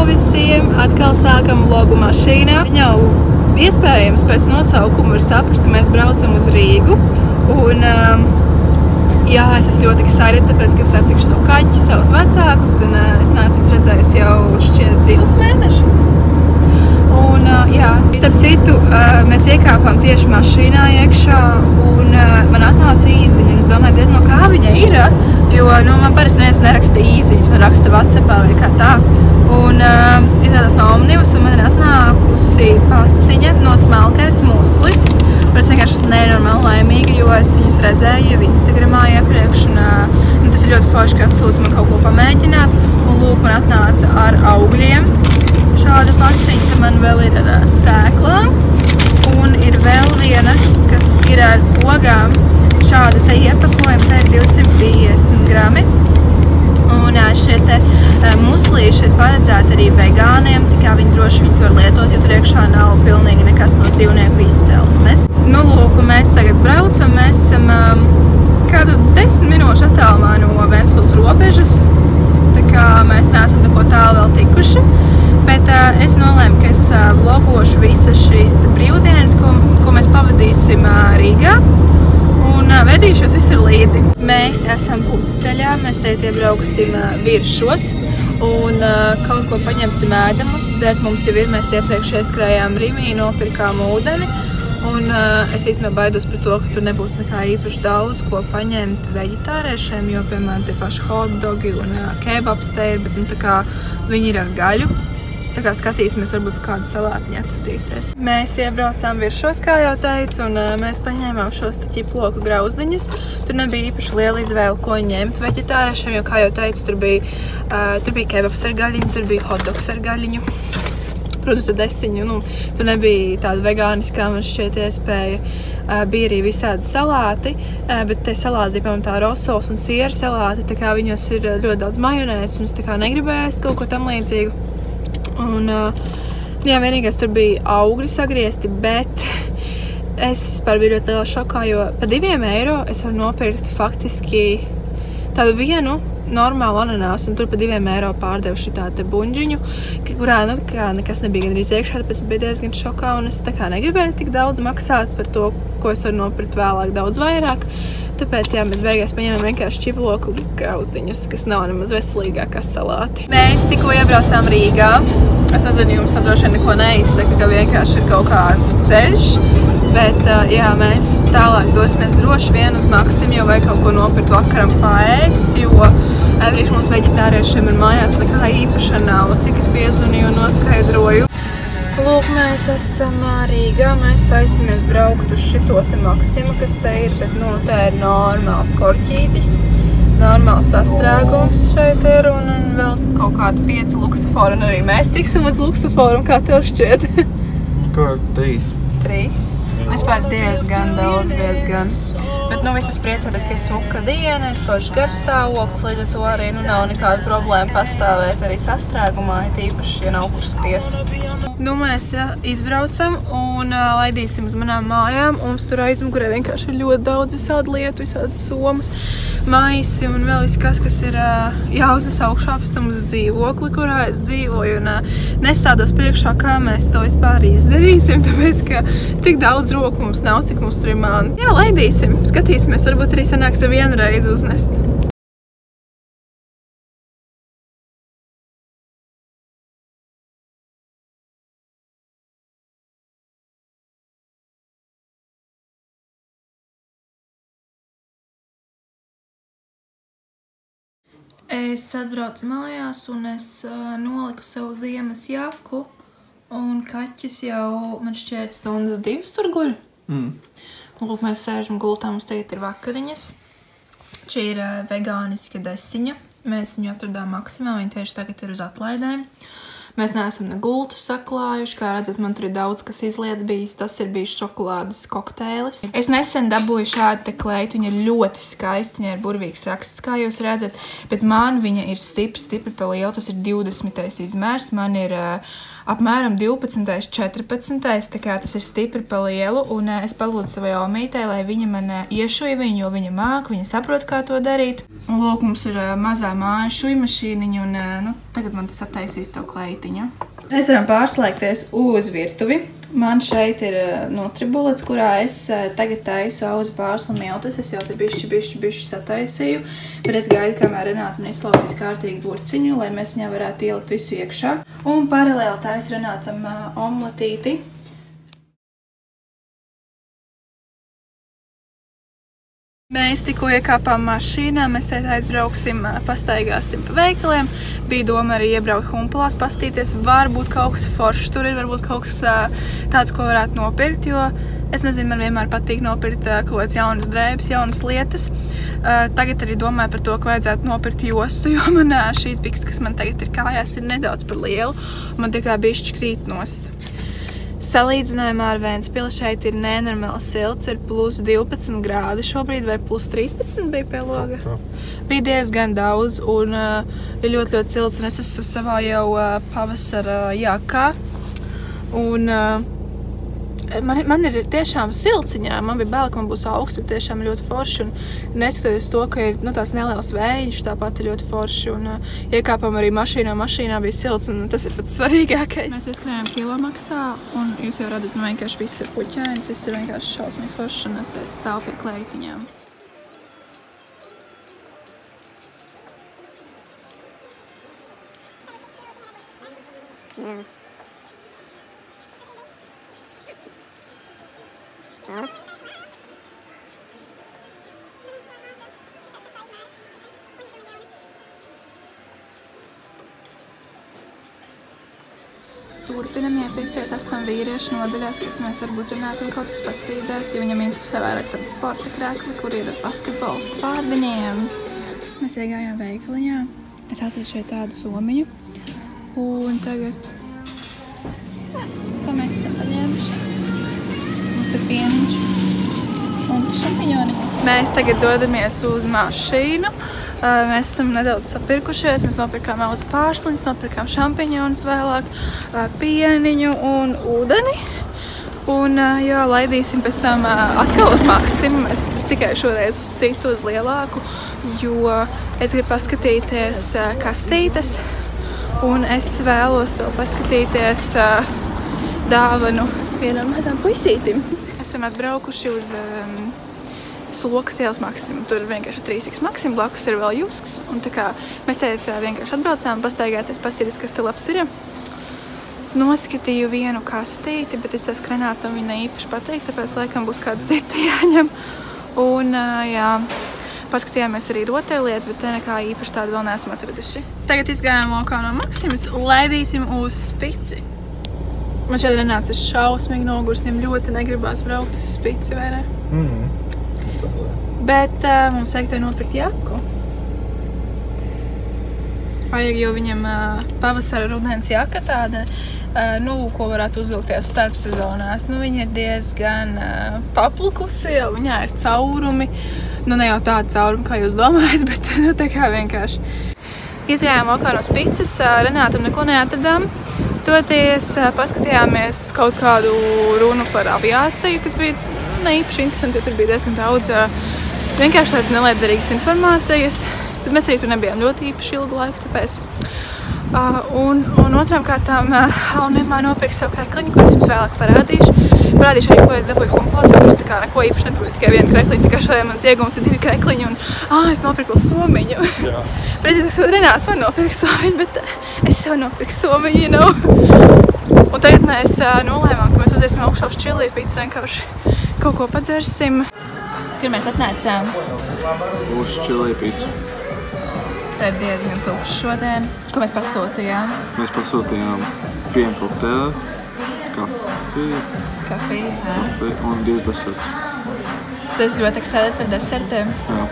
visiem! Atkal sākam vlogu mašīnā. Jau iespējams pēc nosaukuma var saprast, ka mēs braucam uz Rīgu. Un jā, es esmu ļoti excited, tāpēc, ka satikšu savu kaķi, savus vecākus. Un es neesmu viņus redzējusi jau šķiet 2 mēnešus. Un jā, starp citu, mēs iekāpām tieši mašīnā iekšā. Un man atnāca īziņa. Un es domāju, diez no kā viņa ir. Jo man parasti neviens neraksta īziņas, man raksta WhatsAppā vai kā tā. Un izrādās no Omnibus, un man ir atnākusi paciņa no Smalkais muslis. Un es vienkārši esmu nenormāli laimīga, jo es viņus redzēju jau Instagramā iepriekš. Un tas ir ļoti forši, ka atsūta man kaut ko pamēģināt. Un lūk, man atnāca ar augļiem šāda paciņa. Tad man vēl ir ar sēklām. Un ir vēl viena, kas ir ar ogām. Šāda te iepakojuma, te ir 250 grami. Un šie te muslīši ir paredzēti arī vegāniem, tā kā viņi droši viņus var lietot, jo tur iekšā nav pilnīgi nekas no dzīvnieku izcelsmes. Nu, lūk, un mēs tagad braucam, mēs esam kādu 10 minūšu attālumā no Ventspils robežas, tā kā mēs neesam neko tālu vēl tikuši. Bet es nolēmu, ka es vlogošu visas šīs brīvdienas, ko mēs pavadīsim Rīgā. Un vedīšos visur līdzi. Mēs esam pusceļā, mēs te iebrauksim Viršos un kaut ko paņemsim ēdamu. Dzert mums jau ir, mēs iepriekš aizkrājām Rimī, nopirkām ūdeni. Un es īstenībā baidos par to, ka tur nebūs nekā īpaši daudz, ko paņemt veģetāriešiem, jo, piemēram, tie paši hotdogi un kebabs te ir, bet tā kā viņi ir ar gaļu. Tā kā skatīsimies, varbūt kāda salātiņa atradīsies. Mēs iebraucām Viršos, kā jau teicu, un mēs paņēmām šos ķiploku grauzdiņus. Tur nebija īpaši liela izvēle, ko ņemt veģetāriešiem, jo, kā jau teicu, tur bija kebabs ar gaļiņu, tur bija hotdogs ar gaļiņu, protams, ar desiņu. Tur nebija tāda vegāniskā, man šķiet, iespēja. Bija arī visādi salāti, bet te salāti bija, piemēram, tā rosols un siera salāti, tā kā viņos ir ļoti daudz majonēs, un es tā kā negribēju ēst kaut ko tam līdzīgu. Un, jā, vienīgais tur bija augļi sagriezti, bet es vispār biju ļoti lielā šokā, jo pa 2 eiro es varu nopirkt faktiski tādu vienu normālu ananāsu, un tur pa 2 eiro pārdevu šitā te buņģiņu, kurā nekas nebija gandrīz iekšā, tāpēc es biju diezgan šokā, un es tā kā negribēju tik daudz maksāt par to, ko es varu nopirkt vēlāk daudz vairāk. Tāpēc, jā, mēs beigās paņēmām vienkārši ķiploku grauzdiņus, kas nav nemaz veselīgākās salāti. Mēs tikko iebraucām Rīgā. Es nezinu, jums droši vien neko neizsaka, ka vienkārši ir kaut kāds ceļš. Bet, jā, mēs tālāk dosimies droši vien uz Maksimu, jo vajag kaut ko nopirkt vakaram paēst, jo priekš mums veģetāriešiem ir mājās nekā īpaša nav, cik es piezvanīju un noskaidroju. Lūk, mēs esam Rīgā, mēs taisamies braukt uz šito te Maksimu, kas te ir, bet, te ir normāls korķītis, normāls sastrēgums šeit ir, un vēl kaut kādi 5 luksafori, un arī mēs tiksim uz luksaforu, kā tev šķiet? Kā 3? 3? Vispār diezgan daudz, diezgan. Bet, vismaz priecāties, ka ir smuka diena, ir foršs garstāvoklis, līdz ar to arī nav nekāda problēma pastāvēt arī sastrēgumā, tīpaši, ja nav kur skriet. Mēs izbraucam un laidīsim uz manām mājām. Mums tur aizmugurē vienkārši ir ļoti daudz visādi lietu, visādi somas, maisi un vēl viss kas ir jāuznes augšā pēc tam uz dzīvokli, kurā es dzīvoju. Un nestādos priekšā, kā mēs to vispār izdarīsim, tāpēc, ka tik daudz roku mums nav, cik mums tur ir mani. Jā, laidīsim, skatīsimies, varbūt arī sanāks ar vienu reizi uznest. Es atbraucu mājās un es noliku savu ziemas jaku, un kaķis jau, man šķiet, 1 2 tur guļ. Lūk, mēs sēžam gultā, mums tagad ir vakariņas. Šī ir vegāniska desiņa. Mēs viņu atradām Maksimā, viņa tieši tagad ir uz atlaidēm. Mēs neesam ne gultu saklājuši, kā redzat, man tur ir daudz, kas izliets bijis. Tas ir bijis šokolādes kokteilis. Es nesen dabūju šādu te kleitu, viņa ir ļoti skaista, viņa ir burvīgs raksts, kā jūs redzat, bet man viņa ir stipri pa lielu, tas ir 20. izmērs, man ir apmēram 12. 14. Tā kā tas ir stipri pa lielu, un es palūdzu savai omītei, lai viņa man iešuja viņu, jo viņa māk, viņa saprot, kā to darīt. Un lūk, mums ir mazā māja šuja mašīniņa, un tagad man tas attaisīs to kleitiņu. Mēs varam pārslēgties uz virtuvi. Man šeit ir nutribulets, kurā es tagad taisu auzu pārslu miltus. Es jau te bišķi sataisīju, bet es gaidu, kamēr Renāta man izslausīs kārtīgi burciņu, lai mēs viņā varētu ielikt visu iekšā. Un paralēli taisu Renātam omletīti. Mēs tikko iekāpām mašīnā, mēs aizbrauksim, pastaigāsim pa veikaliem. Bija doma arī iebraukt Humpulās, pastīties, varbūt kaut kas foršs tur ir, varbūt kaut kas tāds, ko varētu nopirkt, jo es nezinu, man vienmēr patīk nopirkt kaut kāds jaunas drēbes, jaunas lietas. Tagad arī domāju par to, ka vajadzētu nopirkt jostu, jo man šīs bikses, kas man tagad ir kājās, ir nedaudz par lielu, un man tikai bišķi krīt nost. Salīdzinājumā ar Ventspili šeit ir nenormāli silts, ir plus 12 grādi šobrīd, vai plus 13 bija pie loga. Bija diezgan daudz un ir ļoti silts, un es esmu savā jau pavasara jakā. Un man ir tiešām silciņā, man bija bail, ka man būs augsts, bet tiešām ļoti forši. Un neskatoties to, ka ir tāds neliels vējiņš, tāpat ir ļoti forši. Un iekāpām arī mašīnā bija silts, un tas ir pats svarīgākais. Mēs ieskrējām Kilomaksā, un jūs jau redzat, man vienkārši viss ir puķēns, viss ir vienkārši šausmīgi forši, un es stāvu pie kleitiņām. Turpinam iepirkties, esam vīriešu nodaļās, kad mēs varbūt Renātam kaut kas paspīdēs, ja viņam interesē vairāk tādi sporta krēkli, kur ir ar basketbolistu vārdiņiem. Mēs iegājām veikaliņā, es atradu šeit tādu somiņu, un tagad, ko mēs esam paņēmuši? Mums ir pieniņš un šampiņoni. Mēs tagad dodamies uz mašīnu. Mēs esam nedaudz sapirkušies, mēs nopirkām auzu pārsliņus, nopirkām šampiņonus vēlāk, pieniņu un ūdeni. Un jā, laidīsim pēc tam atkal uz Maksimu, mēs tikai šoreiz uz citu, uz lielāku, jo es gribu paskatīties kastītes, un es vēlos vēl paskatīties dāvanu vienam mazām puisītim. Esam atbraukuši uz Slokas ielas Maksimu. Tur vienkārši 3x Maksimu, blakus ir vēl Jusks. Un tā kā mēs te vienkārši atbraucām, pastaigāties, pastīties, kas te labs ir. Noskatīju vienu kastīti, bet es ka Renātam viņa īpaši patīk, tāpēc laikam būs kāda cita jāņem. Un jā, paskatījāmies arī rotaļlietas, bet te nekā īpaši tādu vēl neesam atraduši. Tagad izgājām laukā no Maksimas, laidīsim uz Spici. Man šeit Renāts ir šausmīgi nogurs, viņam ļoti negribās braukt uz Spici, vai ne? Bet mums vajag te nopirkt jaku. Vajag, jo viņam pavasara rudens jaka tāda, ko varētu uzvilkties starpsezonās. Viņa ir diezgan paplukusi, jo viņā ir caurumi. Ne jau tādi caurumi, kā jūs domājat, bet tā kā vienkārši. Izgājām laukā no Spicas, Renātam neko neatradām. Toties paskatījāmies kaut kādu runu par aviāciju, kas bija neīpaši interesanti, jo tur bija diezgan daudz vienkārši tādas neliederīgas informācijas. Bet mēs arī tur nebijām ļoti īpaši ilgu laiku, tāpēc. Un otrām kārtām Alnībā nopirku savu krekliņu, ko es jums vēlāk parādīšu. Parādīšu arī, ko es dabūju Humpulās, jo tur es tā kā neko īpaši nedabūju, tikai vienu krekliņu. Tikai šodien mans iegums ir 2 krekliņi un es nopirku vēl somiņu. Precīzāk, Renāts man nopirku somiņu, bet es sev nopirku somiņu, you know. Un tagad mēs nolēmām, ka mēs uziesim augšā uz Čilī pīcu, vienkārši kaut ko padzersim. Kur mēs atnācām? Uz Čilī pīcu. Tā ir diezgan tukšs šodien. Ko mēs pasūtījām? Mēs pasūtījām piena kokteili, kafiju un 2 deserts. Tas ļoti eksēdēt par desertiem? Jā.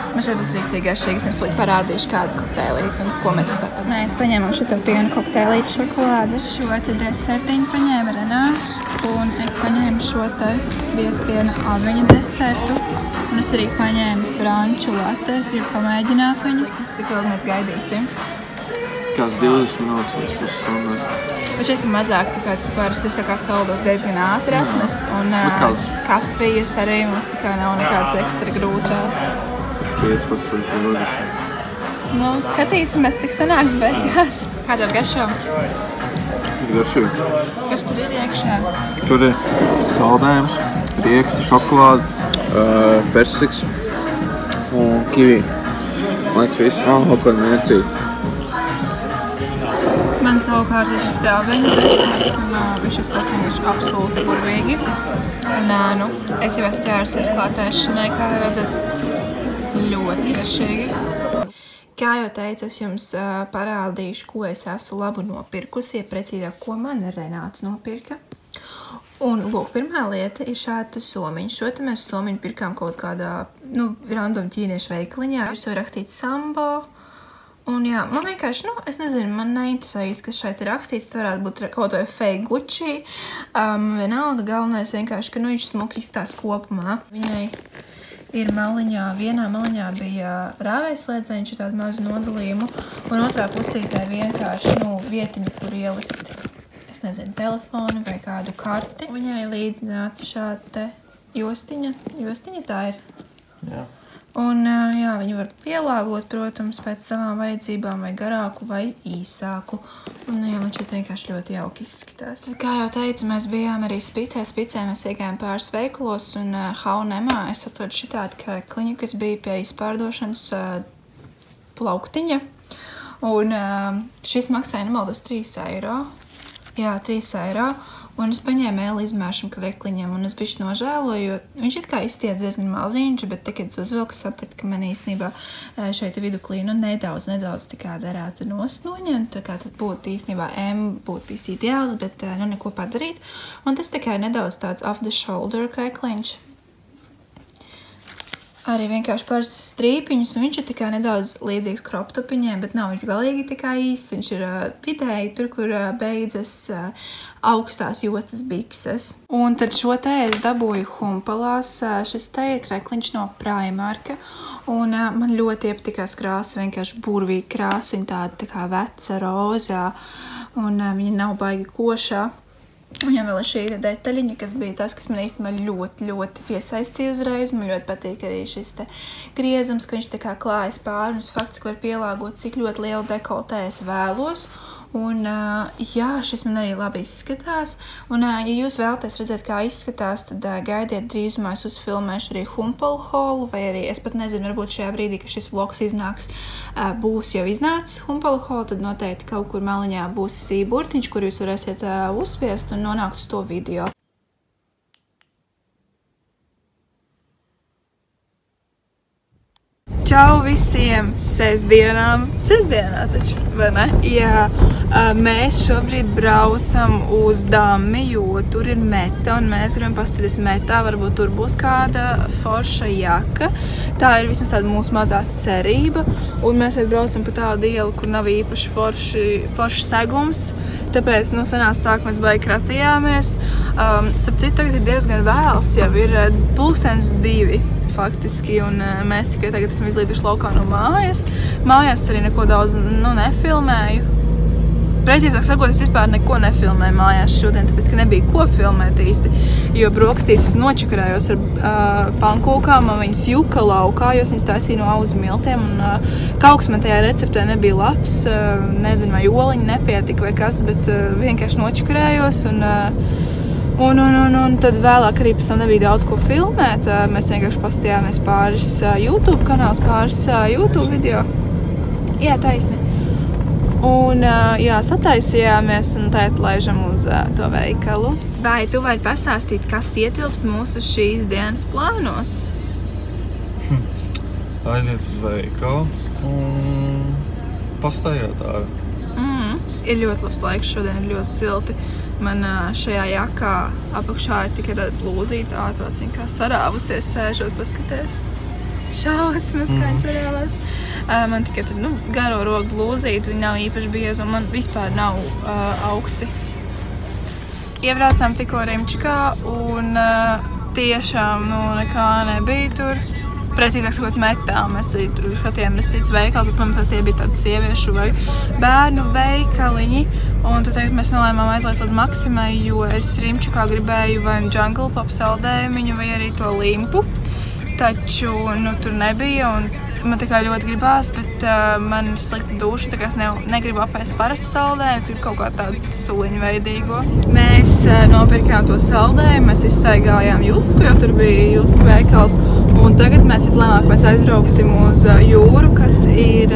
Man šeit būs rīktīgi garšīgi, es jums līdz parādīšu kādu kokteilīti un ko mēs vispār paņēmām. Mēs paņēmām šito pienu kokteilīti šokolādes. Šo te desertiņu paņēma Renāts un es paņēmu šo te biezpiena aviņu desertu. Un es arī paņēmu franču latte, es gribu pamēģināt viņu. Cik ilgi mēs gaidīsim? Kāds 20 minūtes līdz pusstundai. Bet šeit ir mazāk, tāpēc, ka parasti es kā saldos diezgan ātri atnes. Un kafijas arī mums tikai nav nekādas ekstra grūtās. 15 līdz 20. Nu, skatīsimies, cik sanāks beigās. Kā tev garšo? Ir garšīgi. Kas tur ir iekšā? Tur ir saldējums, rieksti, šokolāde, persiks un kivi. Man liekas, viss kaut kāda mērcīga. Man savukārt ir šis teāveņu desserts, un viņš ir absolūti burvīgi. Un, es jau esmu ķērusies klātēšanai, kā redzat, ļoti garšīgi. Kā jau teicu, es jums parādīšu, ko es esmu labu nopirkusi, precīzāk, ko man Renāts nopirka. Un, lūk, pirmā lieta ir šāda somiņa. Šo te mēs somiņu pirkām kaut kādā, random ķīniešu veikaliņā. Ir rakstīts Sambo. Un jā, man vienkārši, es nezinu, man neinteresē īsti, kas šeit ir rakstīts. Tā varētu būt kaut vai fake Gucci. Vienalga, galvenais vienkārši, ka viņš smuki izstās kopumā. Viņai ir maliņā, vienā maliņā bija rāvējslēdzeņš, tādu mazu nodalījumu, un otrā pusītē vienkārši, vietiņa, kur ielikt, es nezinu, telefonu vai kādu karti. Viņai līdz nāca šāda te jostiņa tā ir. Jā. Un, jā, viņu var pielāgot, protams, pēc savām vajadzībām, vai garāku, vai īsāku. Un, jā, man šeit vienkārši ļoti jauki izskatās. Kā jau teicu, mēs bijām arī Spicē. Spicē mēs iegājām pāris veikalos, un H&M-ā es atradu šitādu krekliņu, kas bija pie izpārdošanas plauktiņa. Un šis maksāja, nemaldos, 3 eiro. Jā, 3 eiro. Un es paņēmu Eli izmēršam krekliņam, un es bišķi nožēloju, jo viņš it kā izstiet diezgan maziņš, bet tagad es uzvilku, sapratu, ka man īstenībā šeit viduklī nedaudz tā kā darētu noņemt, tā kā tad būtu īstenībā M būtu bijis ideāls, bet neko padarīt. Un tas tā kā ir nedaudz tāds off the shoulder krekliņš. Arī vienkārši parasti strīpiņus, un viņš ir tā kā nedaudz līdzīgs kroptopiņiem, bet nav viņš galīgi tā kā īsts. Viņš ir vidēji tur, kur beidzas augstās jostas bikses. Un tad šo te es dabūju Humpalās. Šis te ir krekliņš no Primarka. Un man ļoti iepatikās krāsa, vienkārši burvīga krāsa, viņa tāda tā kā veca, rozā, un viņa nav baigi košā. Viņam vēl ir šī detaļiņa, kas bija tas, kas man īstenībā ļoti piesaistīja uzreiz. Man ļoti patīk arī šis te griezums, ka viņš tā kā klājas pāri, un faktiski var pielāgot, cik ļoti lielu dekoltē es vēlos. Un, jā, šis man arī labi izskatās. Un, ja jūs vēlaties redzēt, kā izskatās, tad gaidiet drīzumā es uzfilmēšu arī Humpal holu, vai arī, es pat nezinu, varbūt šajā brīdī, ka šis vlogs iznāks, būs jau iznācis Humpal holu, tad noteikti kaut kur maliņā būs burtiņš, kur jūs varēsiet uzspiest un nonākt uz to video. Čau visiem sestdienām! Sestdienā taču, vai ne? Jā, mēs šobrīd braucam uz Dammi, jo tur ir meta, un mēs gribam paskatīties metā, varbūt tur būs kāda forša jaka. Tā ir vismaz tāda mūsu mazā cerība, un mēs braucam pa tādu ielu, kur nav īpaši forši segums, tāpēc, sanāca tā, ka mēs baigi kratījāmies. Starp citu, tagad ir diezgan vēls, jau ir 2:00 faktiski, un mēs tikai tagad esam izlīduši laukā no mājas. Mājās arī neko daudz nefilmēju. Precīzāk sakot, es vispār neko nefilmēju mājās šodien, tāpēc, ka nebija ko filmēt īsti, jo brokastīs nočakarējos ar pankūkām, man viņas juka laukā, jo viņas taisīja no auzu miltiem, un kaut kas man tajā receptē nebija labs, nezinu, vai oliņi nepietika vai kas, bet vienkārši nočakarējos, un tad vēlāk arī pēc tam nebija daudz ko filmēt. Mēs vienkārši paskatījāmies pāris YouTube kanāls, pāris YouTube video. Jā, taisni. Un, jā, sataisījāmies un tagad laižam uz to veikalu. Vai tu vari pastāstīt, kas ietilps mūsu šīs dienas plānos? Aiziet uz veikalu un pastaigāt ārā. Ir ļoti labs laiks, šodien ir ļoti silti. Man šajā jakā apakšā ir tikai tāda blūzīta, ārprācīgi kā sarāvusies, sēžot, paskaties. Šausmas, kā viņa sarāvās. Man tikai tur, garo roku blūzīta, viņa nav īpaši bieza, un man vispār nav augsti. Iebraucām tikko Rimčikā, un tiešām, nekā nebija tur. Precīzāk sakot, metā. Mēs tur skatījāmies cits veikals, bet man tie bija tādi sieviešu vai bērnu veikaliņi. Un tad tagad mēs nolēmām aizlaist līdz Maksimai, jo es Rimčukā gribēju vai Jungle Pop saldējumiņu vai arī to limpu. Taču, tur nebija, un Man tā kā ļoti gribās, bet man ir slikta duša, tā kā es negribu apēst parastu saldējumu, es gribu kaut kā tādu suliņu veidīgo. Mēs nopirkām to saldējumu, mēs izstaigājām Jusku, jo tur bija Jusku veikals, un tagad mēs izlēmām, ka mēs aizbrauksim uz jūru, kas ir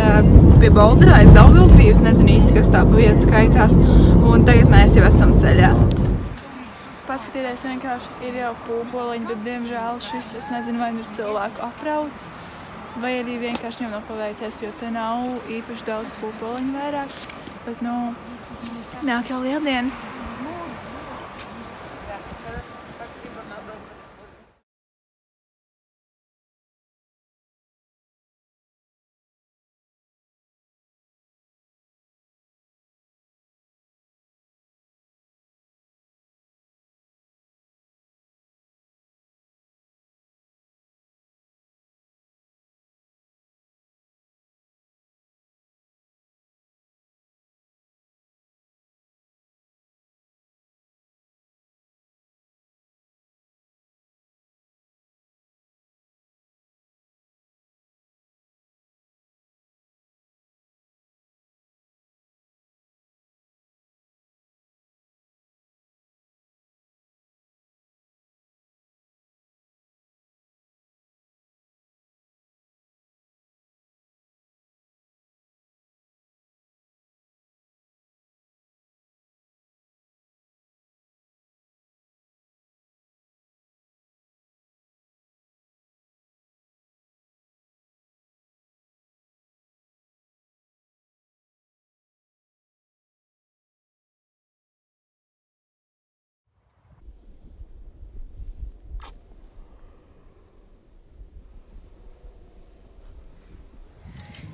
pie Bolderā, Daugavpilī, es nezinu īsti, kas tā pa vietu skaitās, un tagad mēs jau esam ceļā. Paskatieties, vienkārši ir jau pūpoliņi, bet diemžēl šis, es nezinu, vai ir cilvēku aprauts, vai arī vienkārši viņam nav paveicies, jo te nav īpaši daudz pūpoliņu vairāk, bet, nāk jau lieldienas.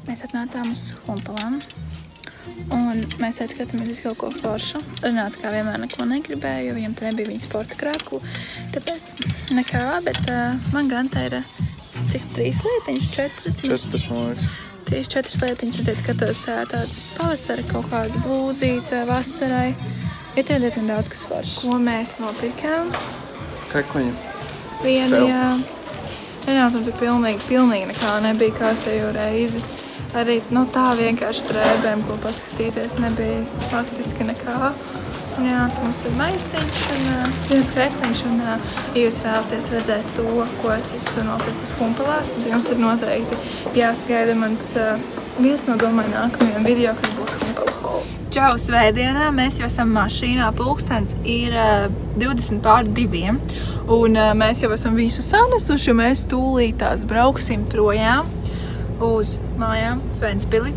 Mēs atnācām uz Humpalām, un mēs skatāmies uz kaut ko foršu. Renāts kā vienmēr neko negribēja, jo viņam te nebija viņa sporta krāklu, tāpēc nekā, bet man gan te ir, cik 3 lietiņas, 4? 4, man liekas. 3-4 lietiņas, un tad skatos tāds pavasara kaut kāds blūzīts vasarai, jo te ir diezgan daudz kas foršs. Ko mēs nopirkām? Krekliņa. Viena, jā. Renātam tur pilnīgi nekā nebija kārtējo reizi. Arī tā vienkārši drēbēm, ko paskatīties, nebija faktiski nekā. Un jā, tu mums ir maisiņš un viens krekliņš, un ja jūs vēlaties redzēt to, ko es esmu nopirkus Humpalās, tad jums ir noteikti jāsagaida mans viens no, domāju, nākamajiem video, kas būs Humpala haul. Čau, svētdienā, mēs jau esam mašīnā, pulkstens ir 2:20, un mēs jau esam visu sanesuši, un mēs tūlīt brauksim projām uz mājām, uz Ventspili.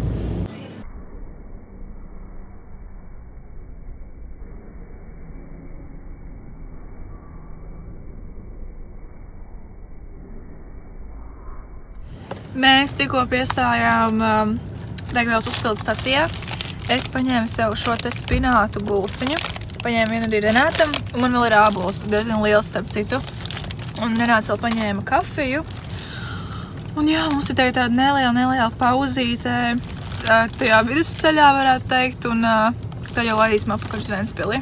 Mēs tikko piestājām degvielas uzpildes stacijā. Es paņēmu sev šo te spinātu bulciņu. Paņēmu vienu arī Renātam, un man vēl ir ābols, diezgan liels starp citu. Un Renāts vēl paņēma kafiju. Un jā, mums ir tāda neliela pauzīte tajā vidusceļā, varētu teikt, un tad jau laidīsim apakaļ uz Ventspili.